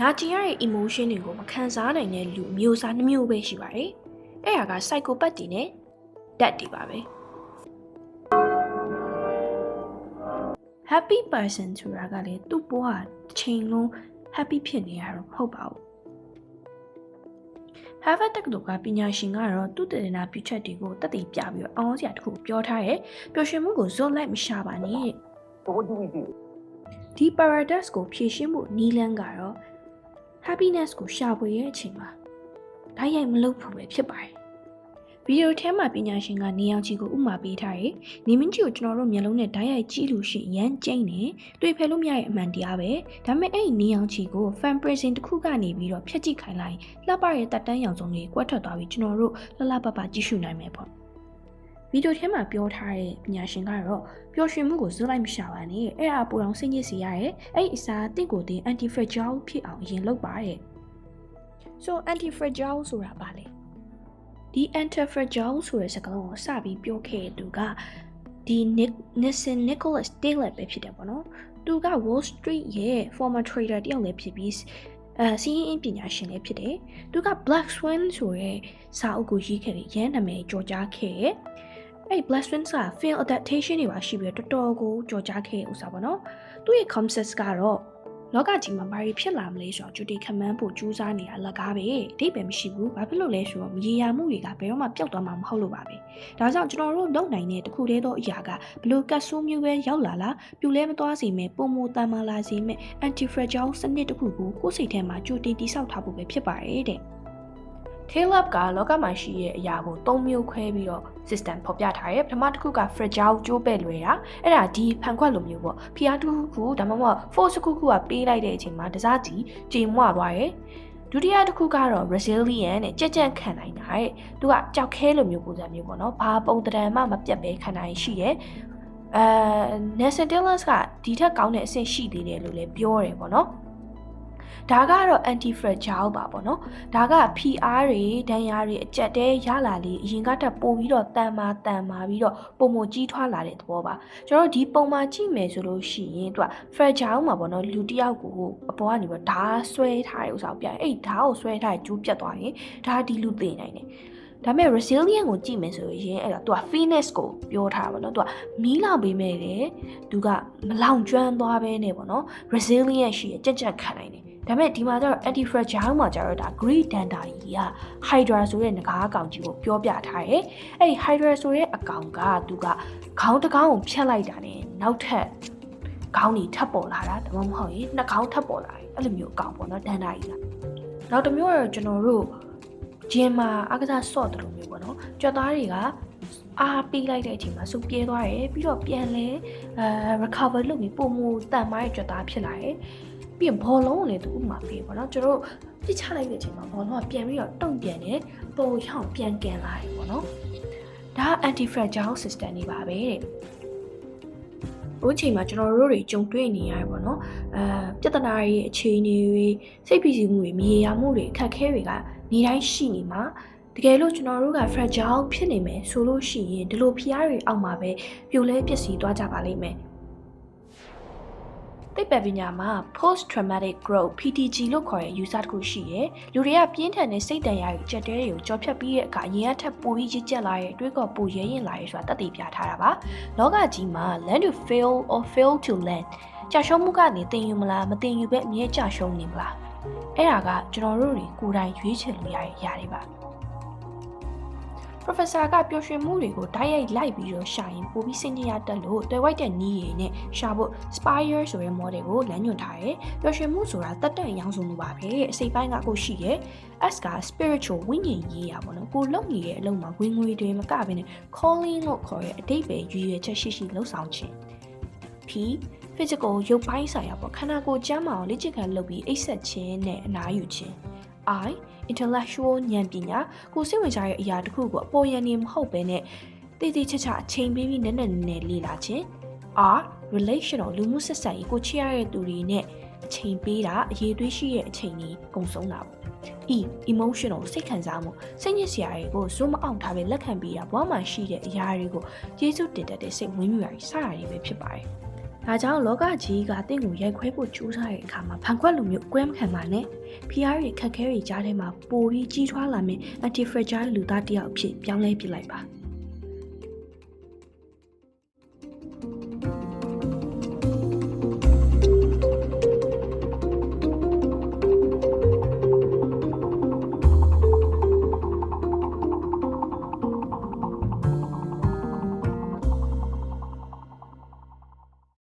နာကျင်ရတဲ့ emotion တွေကိုမခံစားနိုင်တဲ့လူမျိုးစားနှမျိုးပဲရှိပါတယ်။အဲ့ဒါက psychopath တွေနဲ့ death တွေပါပဲ။ happy person ဆိုတာကလည်းသူ့ဘဝတစ်ချိန်လုံး happy ဖြစ်နေရတော့မဟုတ်ပါဘူး။ Harvard တက္ကသိုလ်ကပညာရှင်ကတော့သူတည်နာပြုချက်တွေကိုတက်တည်ပြပြီးတော့အောင်းစရာတစ်ခုပြောထားတယ်။ပျော်ရွှင်မှုကိုဇွတ်လိုက်မရှာပါနဲ့ So what do we do? ဒီ paradox ကိုဖြေရှင်းဖို့နည်းလမ်းကတော့ happiness ကိုရှာဖွေရဲ့အချိန်မှာဓာတ်ရိုက်မလုပ်ဖို့ပဲဖြစ်ပါတယ်။ဗီဒီယိုထဲမှာပညာရှင်ကနေအောင်ချီကိုဥမာပေးထားတယ်။နေမင်းကြီးကိုကျွန်တော်တို့မျက်လုံးနဲ့ဓာတ်ရိုက်ကြည့်လို့ရှိရင်ရမ်းကျိန်းနေတွေ့ဖယ်လို့မရတဲ့အမှန်တရားပဲ။ဒါပေမဲ့အဲ့ဒီနေအောင်ချီကို fan prison တစ်ခုကနေပြီးတော့ဖြတ်ကြည့်ခိုင်းလိုက်လှပရဲ့တက်တန်းရောင်စုံတွေကွက်ထွက်သွားပြီးကျွန်တော်တို့လှလှပပကြည့်ရှုနိုင်မယ်ပေါ့။ဗီဒီယိုထဲမှာပြောထားတဲ့ပညာရှင်ကတော့ပျော်ရွှင်မှုကိုဇွတ်လိုက်မရှာပါနဲ့အဲ့ဒါပူအောင်စိတ်ညစ်စေရတယ်အဲ့ဒီအစားတင့်ကိုတင် anti fragile ဖြစ်အောင်အရင်လုပ်ပါတဲ့ so anti fragile ဆိုတာဘာလဲဒီ anti fragile ဆိုတဲ့စကားကိုစပြီးပြောခဲ့တဲ့သူကဒီ Nicholas Taleb ပဲဖြစ်တယ်ပေါ့နော်သူက Wall Street ရဲ့ former trader တယောက်လည်းဖြစ်ပြီးစီးရင်ပညာရှင်လည်းဖြစ်တယ်သူက Black Swan ဆိုတဲ့စာအုပ်ကိုရေးခဲ့ပြီးရန်နာမည်ကြော်ကြားခဲ့ရဲ့အဲ့ Black Swan က film adaptation တွေပါရှိပြီးတော်တော်ကိုကြော်ကြားခဲ့တဲ့ဥစ္စာပေါ့နော်သူ့ရဲ့ concept ကတော့လောကကြီးမှာဘာတွေဖြစ်လာမလဲဆိုတော့ကြိုတင်ခန့်မှန်းဖို့ကြိုးစားနေတာလက်ကားပဲအဓိပ္ပာယ်မရှိဘူးဘာဖြစ်လို့လဲဆိုတော့မရေရာမှုတွေကဘယ်တော့မှပျောက်သွားမှာမဟုတ်လို့ပါပဲဒါကြောင့်ကျွန်တော်တို့လုပ်နိုင်တဲ့တစ်ခုတည်းသောအရာကဘလို့ကတ်ဆိုးမျိုးပဲရောက်လာလားပြူလဲမသွားစေမဲ့ပုံမတန်မာလာစေမဲ့ anti fragile စနစ်တစ်ခုကိုကိုယ်စိတ်ထဲမှာကြိုတင်တိစောက်ထားဖို့ပဲဖြစ်ပါတယ်တဲ့Taleb ကလောကမှာရှိတဲ့အရာကို၃မျိုးခွဲပြီးတော့ system ဖော်ပြထားတယ်ပထမတစ်ခုက fragile ကျိုးပဲ့လွယ်တာအဲ့ဒါဒီဖန်ခွက်လိုမျိုးပေါ့ဖိအားတစ်ခုဒါမှမဟုတ် force တစ်ခုကပေးလိုက်တဲ့အချိန်မှာတစားကြီးကြေမွသွားတယ်ဒုတိယတစ်ခုကတော့ resilient နဲ့ကြက်ကြက်ခံနိုင်တာတဲ့သူကကြောက်ခဲလိုမျိုးပုံစံမျိုးပေါ့နော်ဘာပုံတံမှမပြတ်ပဲခံနိုင်ရှိတယ်Nelson Mandela ကဒီထက်ကောင်းတဲ့အဆင့်ရှိသေးတယ်လို့လည်းပြောတယ်ပေါ့နော်ဒါကတော့ anti fragile ပါပေါ့နော်ဒါက PR တွေဒဏ်ရာတွေအကျက်တဲရလာလေအရင်ကတည်းကပို့ပြီးတော့တန်မာပြီးတော့ပုံမကြီးထွားလာတဲ့သဘောပါကျွန်တော်တို့ဒီပုံမှာကြည့်မယ်ဆိုလို့ရှိရင်သူက fragile မှာပေါ့နော်လူတစ်ယောက်ကိုအပေါ်ကနေပြီးတော့ဓာတ်ဆွဲထားတဲ့ဥစ္စာကိုပြတယ်အဲ့ဓာတ်ကိုဆွဲထားတဲ့ကျိုးပြတ်သွားရင်ဒါဒီလူသိနိုင်တယ်ဒါပေမဲ့ resilient ကိုကြည့်မယ်ဆိုရင်အဲ့ဒါသူက fitness ကိုပြောထားပါတော့သူကမီးလောင်ပေးမဲ့တယ်သူကမလောင်ကျွမ်းသွားပဲနဲ့ပေါ့နော် resilient ရှိရကြက်ကြက်ခံနိုင်တယ်ဒါပေမဲ့ဒီမှာကျတော့ anti fragile မှာကျတော့ဒါ Greek Danta ကြီးက Hydra ဆိုတဲ့ငကားအကောင်ကြီးကိုပြောပြထားတယ်အဲ့ဒီ Hydra ဆိုတဲ့အကောင်ကသူကခေါင်းတစ်ကောင်ကိုဖြတ်လိုက်တာနဲ့နောက်ထပ်ခေါင်းကြီးထပ်ပေါ်လာတာဒါမှမဟုတ်ရင်နှစ်ခေါင်းထပ်ပေါ်လာတယ်အဲ့လိုမျိုးအကောင်ပေါ့နော် Danta ကြီးကနောက်တစ်မျိုးကတော့ကျွန်တော်တို့ဂျင်မှာအကစားဆော့တယ်လို့မျိုးပေါ့နော်ကြွက်သားတွေကအားပေးလိုက်တဲ့အချိန်မှာစုပ်ပြဲသွားတယ်ပြီးတော့ပြန်လဲrecover လုပ်ပြီးပုံမူတန်မားရဲ့ကြွက်သားဖြစ်လာတယ်ပြီးဘောလုံးကိုလည်းသူဥမာပေးပေါ့နော်ကျွန်တော်တို့ပြစ်ချလိုက်တဲ့အချိန်မှာဘောလုံးကပြန်ပြီးတော့တုံ့ပြန်တယ်ပုံရောင်ပြန်ကန်လာတယ်ပေါ့နော်ဒါ anti fragile system တွေပါပဲတဲ့အခုချိန်မှာကျွန်တော်တို့တွေကြုံတွေ့နေရတယ်ပေါ့နော်ပြဿနာတွေအခြေအနေတွေစိတ်ဖိစီးမှုတွေမြေယာမှုတွေအခက်အခဲတွေကနေတိုင်းရှိနေမှာတကယ်လို့ကျွန်တော်တို့က fragile ဖြစ်နေမယ်ဆိုလို့ရှိရင်ဒီလိုဖိအားတွေအောက်မှာပဲပြိုလဲပျက်စီးသွားကြပါလိမ့်မယ်သိပ္ပံပညာမှာ post traumatic growth PTG လို့ခေါ်တဲ့ user တစ်ခုရှိရယ်လူတွေကပြင်းထန်တဲ့စိတ်ဒဏ်ရာတွေကြက်တဲတွေကိုကြော်ဖြတ်ပြီးတဲ့အခါအရင်ကထပ်ပိုပြီးရစ်ကျက်လာတဲ့တွေးကောပိုရဲရင်လာရဲဆိုတာသက်သေပြထားတာပါလောကကြီးမှာ learn to fail or fail to learn ကြာရှုံးမှုကနေသင်ယူမလားမသင်ယူပဲအမြဲကြာရှုံးနေမလားအဲ့ဒါကကျွန်တော်တို့တွေကိုယ်တိုင်ရွေးချယ်လို့ရတဲ့ຢာတွေပါProfessor ကပျော်ရွှင်မှုတွေကိုဓာတ်ရိုက်လိုက်ပြီးတော့ရှာရင်ပိုပြီးစင်ကြရတတ်လို့တွယ်ဝိုက်တဲ့နီးရည်နဲ့ရှာဖို့ Spire ဆိုတဲ့ model ကိုလမ်းညွှန်ထားတယ်။ပျော်ရွှင်မှုဆိုတာတတ်တတ်ရောင်းစုံမှုပါပဲ။အစိပ်ပိုင်းကကိုရှိရဲ့ S က spiritual ဝိညာဉ်ရေးရပါတော့။ကိုလုံနေတဲ့အလုံးမှာဝင်ငွေတွေမကဘဲနဲ့ calling လို့ခေါ်တဲ့အတိတ်ပဲရွေရွယ်ချက်ရှိလှုပ်ဆောင်ခြင်း။ P physical ရုပ်ပိုင်းဆိုင်ရာပေါ့ခန္ဓာကိုယ်ကျန်းမာအောင်လေ့ကျင့်ခန်းလုပ်ပြီးအိပ်စက်ခြင်းနဲ့အနားယူခြင်း။ I intellectual ဉာဏ်ပညာကိုစိတ်ဝင်စားတဲ့အရာတစ်ခုကိုအပေါ်ယံနေမဟုတ်ဘဲနဲ့တိတိကျကျအချိန်ပေးပြီးနည်းနည်းလေ့လာခြင်း R relational လူမှုဆက်ဆံရေးကိုချစ်ရတဲ့သူတွေနဲ့အချိန်ပေးတာအရေးသွေးရှိတဲ့အချိန်ကြီးကုန်ဆုံးတာပေါ့ E emotional စိတ်ခံစားမှုစိတ်ညစ်စရာတွေကိုဇွတ်မအောင်ထားပဲလက်ခံပေးတာဘဝမှာရှိတဲ့အရာတွေကိုကျေးဇူးတင်တတ်တဲ့စိတ်ဝင်မြူရာကြီးစတာတွေပဲဖြစ်ပါတယ် ဒါကြောင့်လောကကြီးကတင့်ကိုရိုက်ခွဲဖို့ကြိုးစားတဲ့အခါမှာဖန်ခွက်လိုမျိုးအကွဲမခံပါနဲ့။ PR တွေခက်ခဲတွေကြားထဲမှာပိုပြီးကြီးထွားလာမယ့် anti-fragile လူသားတစ်ယောက်အဖြစ်ပြောင်းလဲပြလိုက်ပါ။